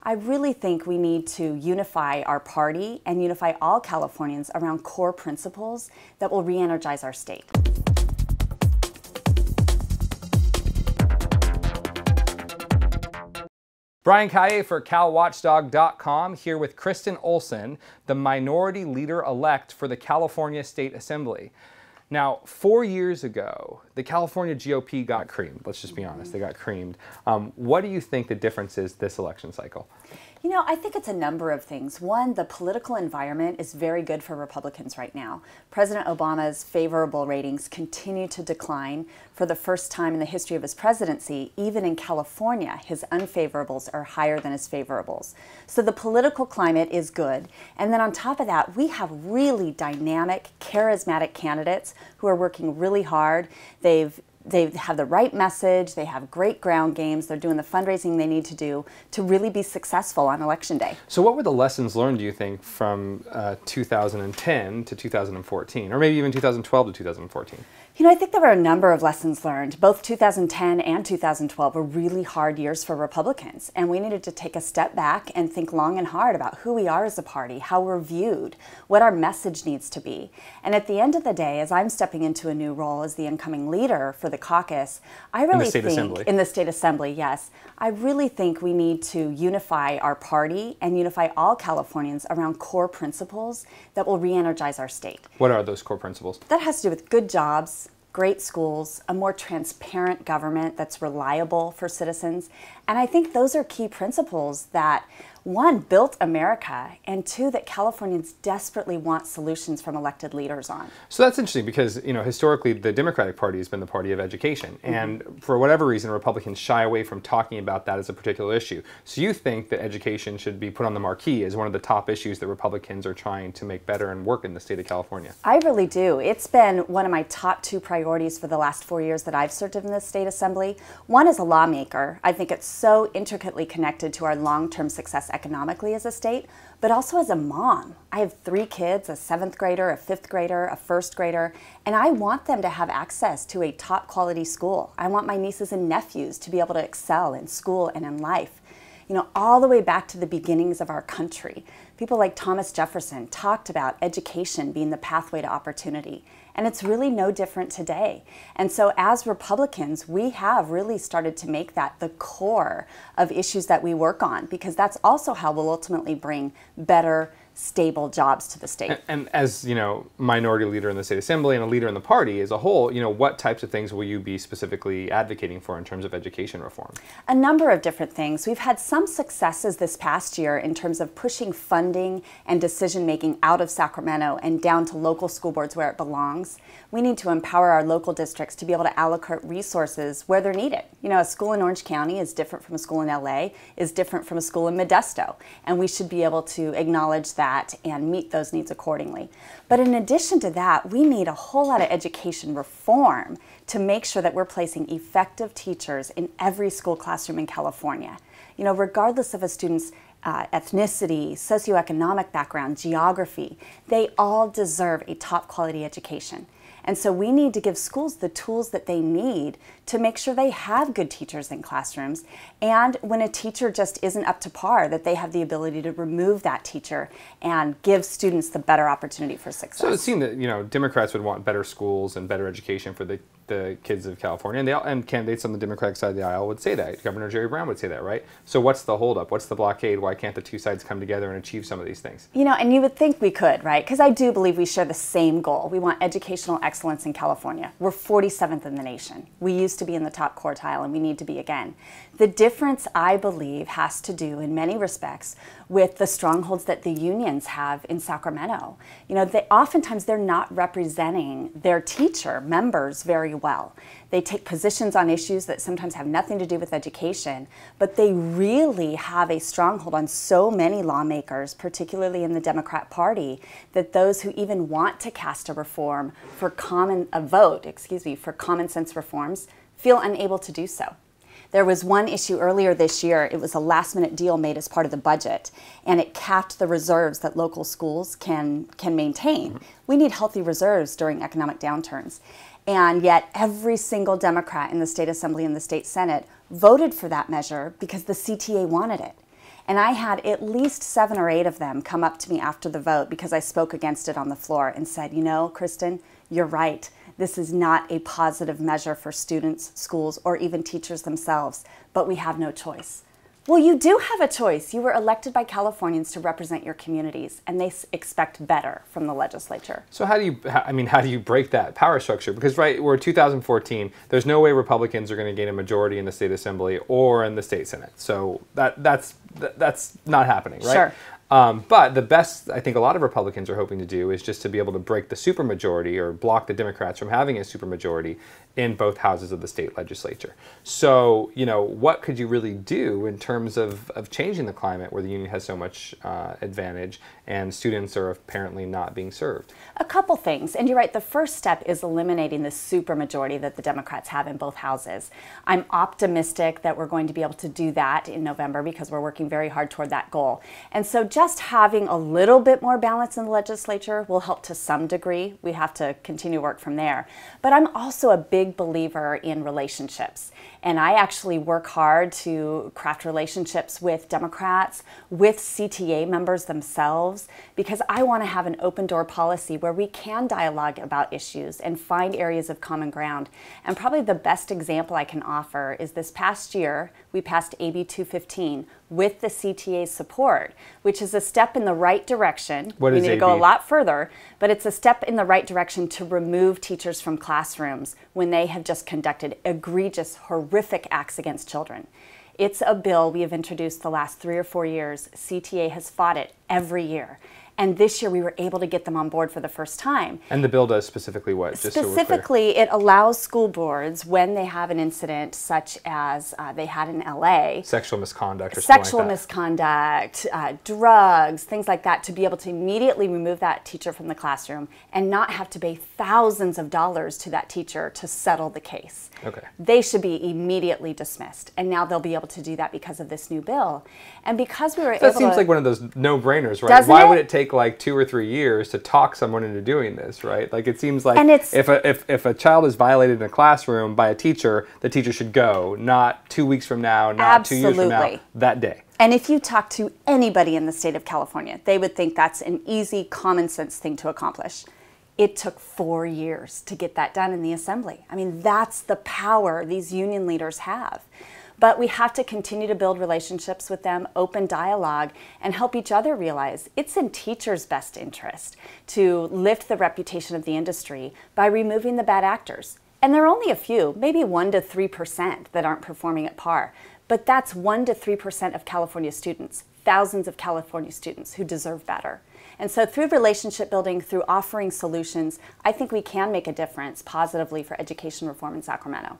I really think we need to unify our party and unify all Californians around core principles that will re-energize our state. Brian Calle for Watchdog.com here with Kristin Olsen, the minority leader-elect for the California State Assembly. Now, 4 years ago, the California GOP got creamed. Let's just be honest, they got creamed. What do you think the difference is this election cycle? You know, I think it's a number of things. One, the political environment is very good for Republicans right now. President Obama's favorable ratings continue to decline. For the first time in the history of his presidency, even in California, his unfavorables are higher than his favorables. So the political climate is good. And then on top of that, we have really dynamic, charismatic candidates who are working really hard. They have the right message, they have great ground games, they're doing the fundraising they need to do to really be successful on Election Day. So what were the lessons learned, do you think, from 2010 to 2014, or maybe even 2012 to 2014? You know, I think there were a number of lessons learned. Both 2010 and 2012 were really hard years for Republicans, and we needed to take a step back and think long and hard about who we are as a party, how we're viewed, what our message needs to be. And at the end of the day, as I'm stepping into a new role as the incoming leader for the caucus, I really think, in the State Assembly, yes, I really think we need to unify our party and unify all Californians around core principles that will re-energize our state. What are those core principles? That has to do with good jobs, great schools, a more transparent government that's reliable for citizens. And I think those are key principles that, one, built America, and two, that Californians desperately want solutions from elected leaders on. So that's interesting because, you know, historically the Democratic Party has been the party of education. And for whatever reason, Republicans shy away from talking about that as a particular issue. So you think that education should be put on the marquee as one of the top issues that Republicans are trying to make better and work in the state of California? I really do. It's been one of my top two priorities for the last 4 years that I've served in the State Assembly. One, as a lawmaker, I think it's so intricately connected to our long-term success economically as a state, but also as a mom. I have 3 kids, a 7th grader, a 5th grader, a 1st grader, and I want them to have access to a top quality school. I want my nieces and nephews to be able to excel in school and in life. You know, all the way back to the beginnings of our country, people like Thomas Jefferson talked about education being the pathway to opportunity. And it's really no different today. And so as Republicans, we have really started to make that the core of issues that we work on, because that's also how we'll ultimately bring better, stable jobs to the state. And as, you know, minority leader in the State Assembly and a leader in the party as a whole, you know, what types of things will you be specifically advocating for in terms of education reform? A number of different things. We've had some successes this past year in terms of pushing funding and decision-making out of Sacramento and down to local school boards where it belongs. We need to empower our local districts to be able to allocate resources where they're needed. You know, a school in Orange County is different from a school in LA, is different from a school in Modesto, and we should be able to acknowledge that and meet those needs accordingly. But in addition to that, we need a whole lot of education reform to make sure that we're placing effective teachers in every school classroom in California. You know, regardless of a student's ethnicity, socioeconomic background, geography, they all deserve a top quality education. And so we need to give schools the tools that they need to make sure they have good teachers in classrooms. And when a teacher just isn't up to par, that they have the ability to remove that teacher and give students the better opportunity for success. So it seemed that, you know, Democrats would want better schools and better education for the kids of California, and candidates on the Democratic side of the aisle would say that. Governor Jerry Brown would say that, right? So what's the holdup? What's the blockade? Why can't the two sides come together and achieve some of these things? You know, and you would think we could, right? Because I do believe we share the same goal. We want educational excellence in California. We're 47th in the nation. We used to be in the top quartile, and we need to be again. The difference, I believe, has to do in many respects with the strongholds that the unions have in Sacramento. You know, oftentimes they're not representing their teacher members very well. They take positions on issues that sometimes have nothing to do with education, but they really have a stronghold on so many lawmakers, particularly in the Democrat Party, that those who even want to cast a vote for common sense reforms feel unable to do so. There was one issue earlier this year. It was a last-minute deal made as part of the budget, and it capped the reserves that local schools can maintain. We need healthy reserves during economic downturns. And yet every single Democrat in the State Assembly and the State Senate voted for that measure because the CTA wanted it. And I had at least 7 or 8 of them come up to me after the vote because I spoke against it on the floor and said, you know, Kristin, you're right. This is not a positive measure for students, schools, or even teachers themselves, but we have no choice. Well, you do have a choice. You were elected by Californians to represent your communities, and they expect better from the legislature. So how do you break that power structure? Because we're 2014, there's no way Republicans are going to gain a majority in the state assembly or in the state senate. So that's not happening, right? Sure. But the best I think a lot of Republicans are hoping to do is just to be able to break the supermajority or block the Democrats from having a supermajority in both houses of the state legislature. So, you know, what could you really do in terms of changing the climate where the union has so much advantage and students are apparently not being served? A couple things, and you're right, the first step is eliminating the supermajority that the Democrats have in both houses. I'm optimistic that we're going to be able to do that in November because we're working very hard toward that goal. And so just having a little bit more balance in the legislature will help to some degree. We have to continue work from there. But I'm also a big believer in relationships. And I actually work hard to craft relationships with Democrats, with CTA members themselves, because I want to have an open door policy where we can dialogue about issues and find areas of common ground. And probably the best example I can offer is this past year, we passed AB 215 with the CTA's support, which is a step in the right direction. What is we need AB? to go a lot further, but it's a step in the right direction to remove teachers from classrooms when they have just conducted egregious, horrific acts against children. It's a bill we have introduced the last 3 or 4 years. CTA has fought it every year. And this year we were able to get them on board for the first time. And the bill does specifically what? Just specifically, so we're clear. it allows school boards, when they have an incident such as they had in LA, sexual misconduct or something sexual like that. misconduct, drugs, things like that, to be able to immediately remove that teacher from the classroom and not have to pay thousands of dollars to that teacher to settle the case. Okay. They should be immediately dismissed. And now they'll be able to do that because of this new bill. And because we were able to... That seems like one of those no-brainers, right? Doesn't Why it? would it take like 2 or 3 years to talk someone into doing this, right? Like it seems like And it's, if a child is violated in a classroom by a teacher, the teacher should go, not 2 weeks from now, not 2 years from now, that day. And if you talk to anybody in the state of California, they would think that's an easy, common sense thing to accomplish. It took 4 years to get that done in the assembly. I mean, that's the power these union leaders have. But we have to continue to build relationships with them, open dialogue, and help each other realize it's in teachers' best interest to lift the reputation of the industry by removing the bad actors. And there are only a few, maybe 1 to 3% that aren't performing at par. But that's 1 to 3% of California students, thousands of California students who deserve better. And so through relationship building, through offering solutions, I think we can make a difference positively for education reform in Sacramento.